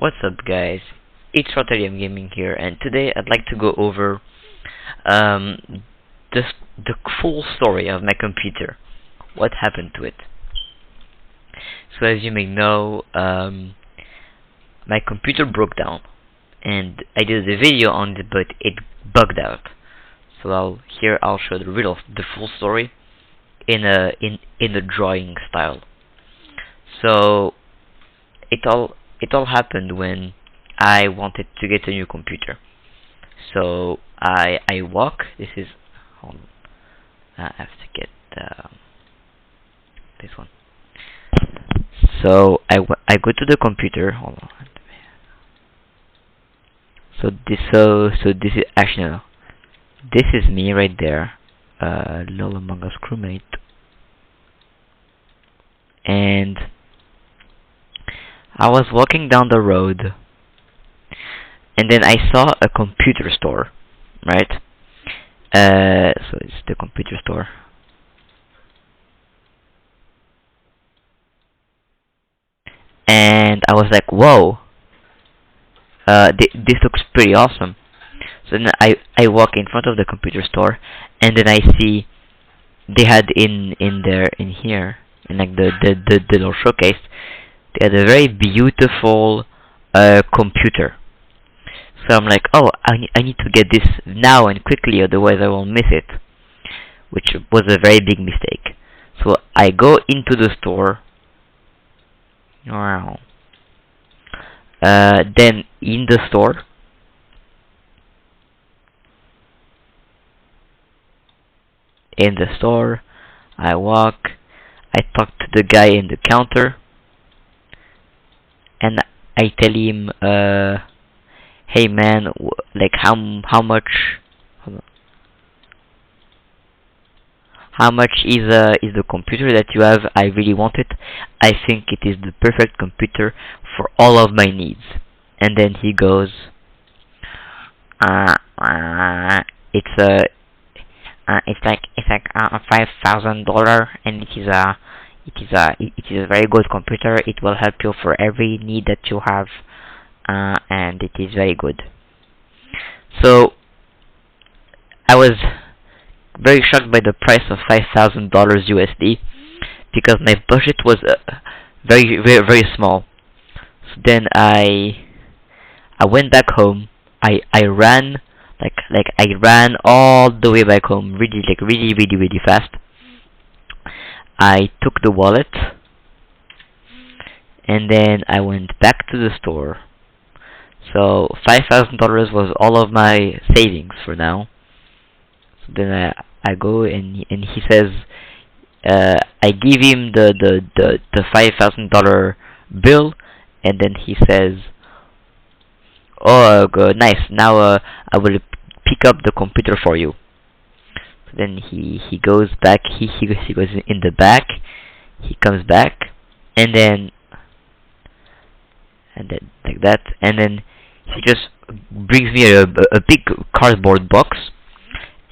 What's up, guys? It's Rotterdam Gaming here, and today I'd like to go over um, the the full story of my computer. What happened to it? So, as you may know, my computer broke down, and I did a video on it, but it bugged out. So I'll show the full story in a drawing style. So it all happened when I wanted to get a new computer. So I walk. This is hold on, I have to get this one. So I go to the computer. Hold on. So this is actually no. This is me right there. Lol Among Us crewmate. And I was walking down the road, and then I saw a computer store, right? So it's the computer store. And I was like, whoa, this looks pretty awesome. So then I walk in front of the computer store, and then I see they had in here, in like the little showcase, they had a very beautiful computer. So I'm like, oh, I need to get this now and quickly, otherwise I will miss it, which was a very big mistake. So I go into the store. Wow. Then in the store, I walk. I talk to the guy in the counter, and I tell him, "Hey man, like how much? Hold on. How much is the computer that you have? I really want it. I think it is the perfect computer for all of my needs." And then he goes, it's like $5,000, and it is a very good computer. It will help you for every need that you have, and it is very good. So I was very shocked by the price of $5,000 USD, because my budget was very small. So then I went back home. I ran I ran all the way back home, really fast. I took the wallet, and then I went back to the store. So $5,000 was all of my savings for now. So then I go, and he says, I give him the $5,000 bill, and then he says, "Oh, good, nice. Now I will pick up the computer for you." So then he goes back. He goes in the back. He comes back, and then like that, and then he just brings me a big cardboard box,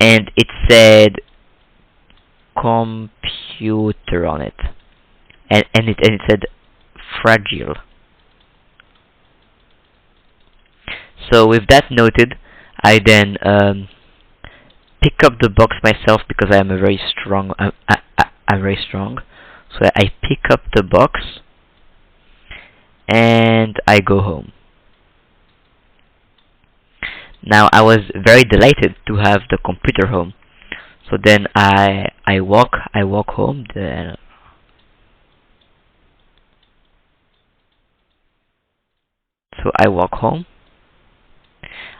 and it said computer on it, and it said fragile. So with that noted, I then pick up the box myself, because I am a very strong. I'm very strong. So I pick up the box, and I go home. Now I was very delighted to have the computer home. So then I walk home. So I walk home.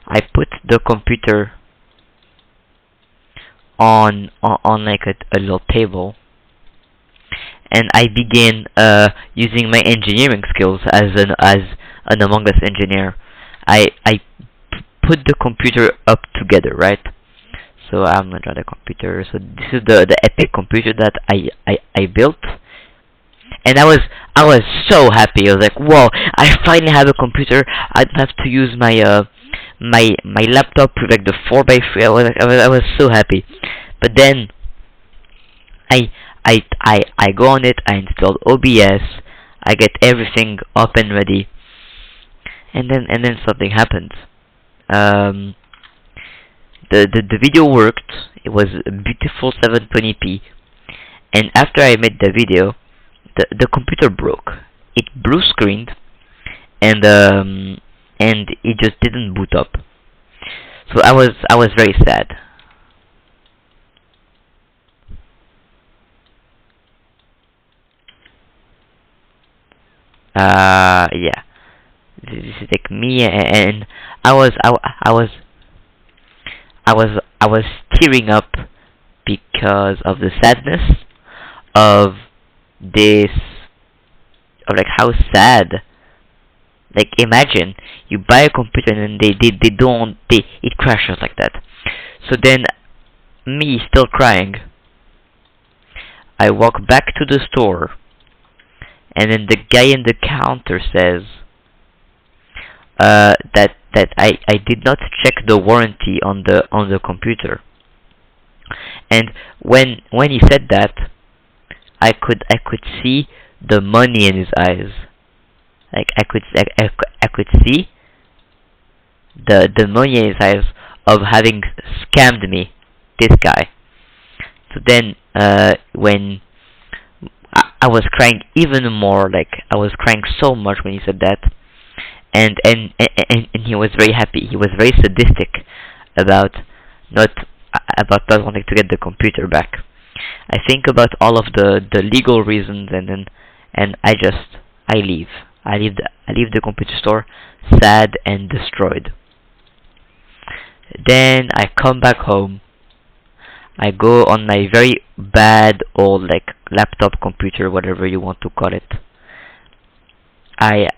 I put the computer on like a little table, and I begin using my engineering skills as an Among Us engineer. I put the computer up together, right? So I'm gonna draw the computer. So this is the epic computer that I built, and I was so happy. I was like, whoa! I finally have a computer. I don't have to use my my laptop with like the 4x3. I was so happy. But then I go on it. I installed OBS. I get everything up and ready, and then something happened. Um, the video worked. It was a beautiful 720p. And after I made the video, the computer broke. It blue screened, and it just didn't boot up. So I was very sad. Yeah. This is like me, and I was I was I was tearing up because of the sadness of this, of like how sad. Like imagine you buy a computer and they don't they it crashes like that. So then me still crying, I walk back to the store, and then the guy in the counter says that I did not check the warranty on the computer. And when he said that, I could see the money in his eyes. Like I could see the money in his eyes of having scammed me, this guy. So then when I was crying even more, like I was crying so much when he said that, and he was very happy. He was very sadistic about not not wanting to get the computer back. I think about all of the legal reasons, and I leave. I leave the computer store sad and destroyed. Then I come back home. I go on my very bad old like laptop computer, whatever you want to call it. I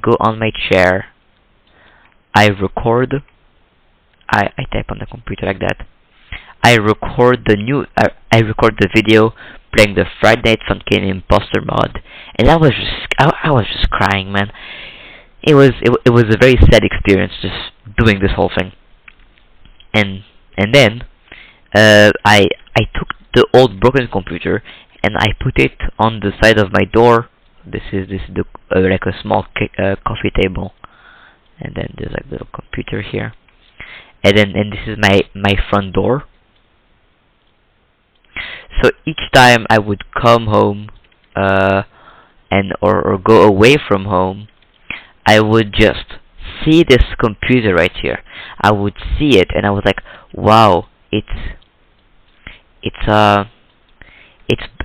go on my chair. I record. I type on the computer like that. I record the video playing the Friday Night Funkin' Imposter mod, and I was just crying, man. It was a very sad experience just doing this whole thing. And then I took the old broken computer and I put it on the side of my door. This is the like a small coffee table, and then there's like a little computer here, and this is my front door. So each time I would come home, or go away from home, I would just see this computer right here. I would see it, and I was like, wow, it's uh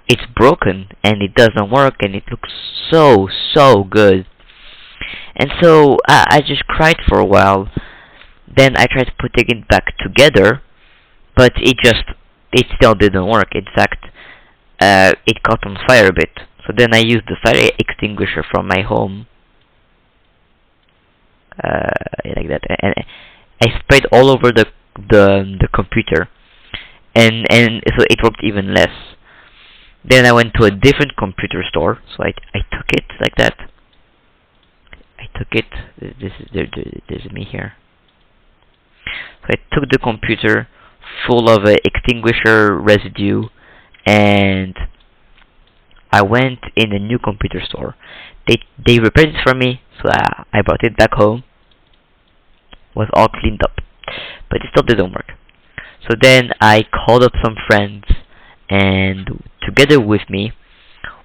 it's broken and it doesn't work and it looks so good. And so I just cried for a while. Then I tried putting it back together, but it still didn't work. In fact, it caught on fire a bit. So then I used the fire extinguisher from my home, like that, and I sprayed all over the computer, and so it worked even less. Then I went to a different computer store, so I took it like that. I took it. This is me here. So I took the computer full of extinguisher residue, and I went in a new computer store. They repaired it for me, so I brought it back home. Was all cleaned up, but it still didn't work. So then I called up some friends, and together with me,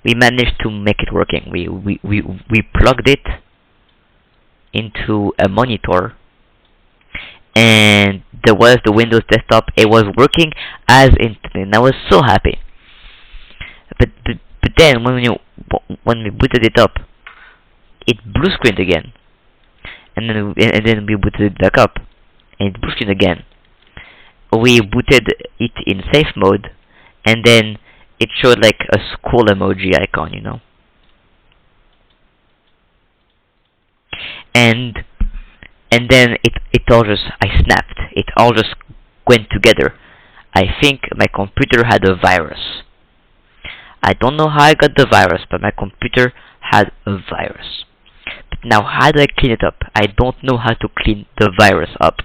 we managed to make it working. We plugged it into a monitor, and there was the Windows desktop. It was working as intended, and I was so happy. But then when we booted it up, it blue screened again, and then we booted it back up, and it blue screened again. We booted it in safe mode, and then it showed like a school emoji icon, you know. And then it all just, I snapped. It all just went together. I think my computer had a virus. I don't know how I got the virus, but my computer had a virus. But now how do I clean it up? I don't know how to clean the virus up.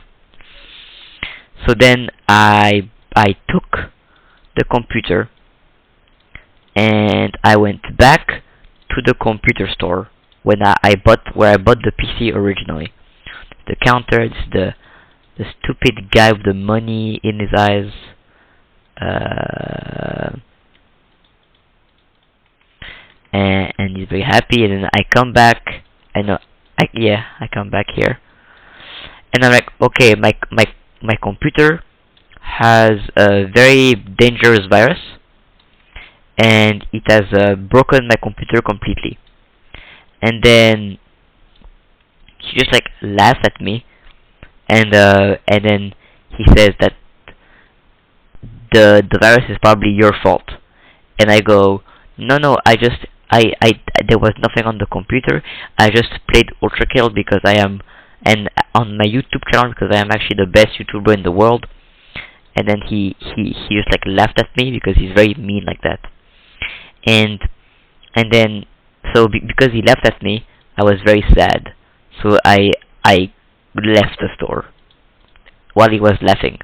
So then I took the computer and I went back to the computer store where I bought the PC originally. The counter, it's the stupid guy with the money in his eyes. Uh, and he's very happy. And then I come back. I know. I come back here, and I'm like, okay, my computer has a very dangerous virus, and it has broken my computer completely. And then he just like laughs at me, and then he says that the virus is probably your fault. And I go, no, I there was nothing on the computer. I just played Ultra Kill because I am, and on my YouTube channel because I am actually the best YouTuber in the world. And then he just like laughed at me because he's very mean like that. And then so because he laughed at me, I was very sad. So I left the store while he was laughing.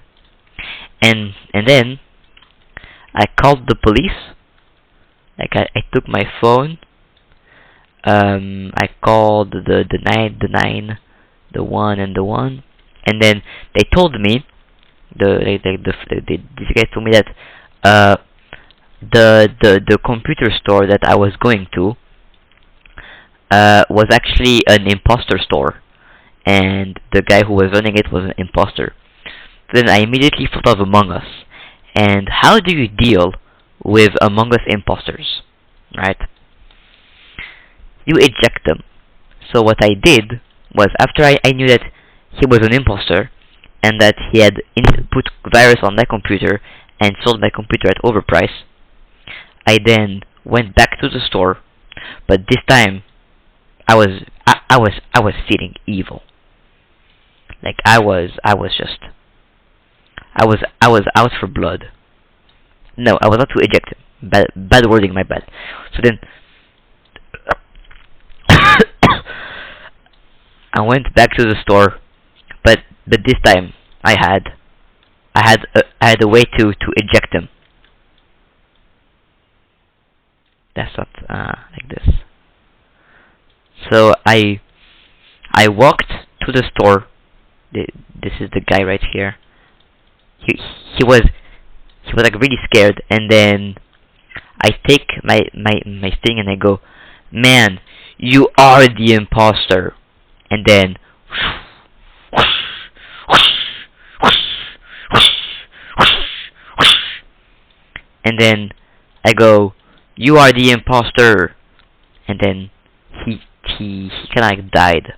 And then I called the police. Like I took my phone. I called the 9, the 1, and the 1, and then they told me these guys told me that the computer store that I was going to was actually an imposter store, and the guy who was running it was an imposter. Then I immediately thought of Among Us, and how do you deal with Among Us imposters, right? You eject them. So what I did was, after I knew that he was an imposter, and that he had put virus on my computer and sold my computer at overprice, I then went back to the store, but this time I was feeling evil. Like I was out for blood. No, I was out to eject him. Bad wording, my bad. So then I went back to the store, but this time I had a way to eject him. That's not like this. So I walked to the store. This is the guy right here. He was like really scared, and then I take my thing and I go, "Man, you are the imposter." And then I go, "You are the imposter." And then he kinda like died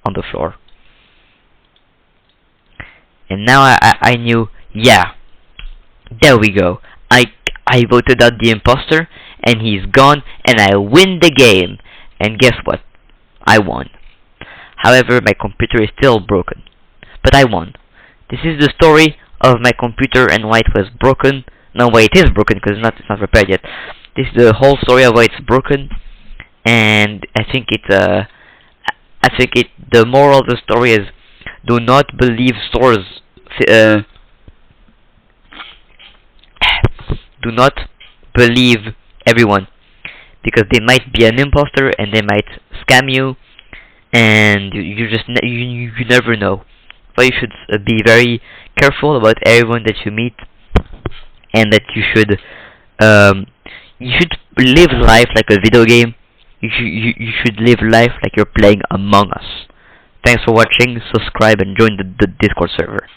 on the floor. And now I knew, yeah, there we go. I voted out the imposter, and he's gone, and I win the game. And guess what? I won. However, my computer is still broken, but I won. This is the story of my computer and why it was broken. No, why it is broken, because it's not repaired yet. This is the whole story of why it's broken, and I think the moral of the story is, do not believe stores. Do not believe everyone, because they might be an imposter and they might scam you, and you never know. But you should be very careful about everyone that you meet, and that you should live life like a video game. You should live life like you're playing Among Us. Thanks for watching. Subscribe and join the Discord server.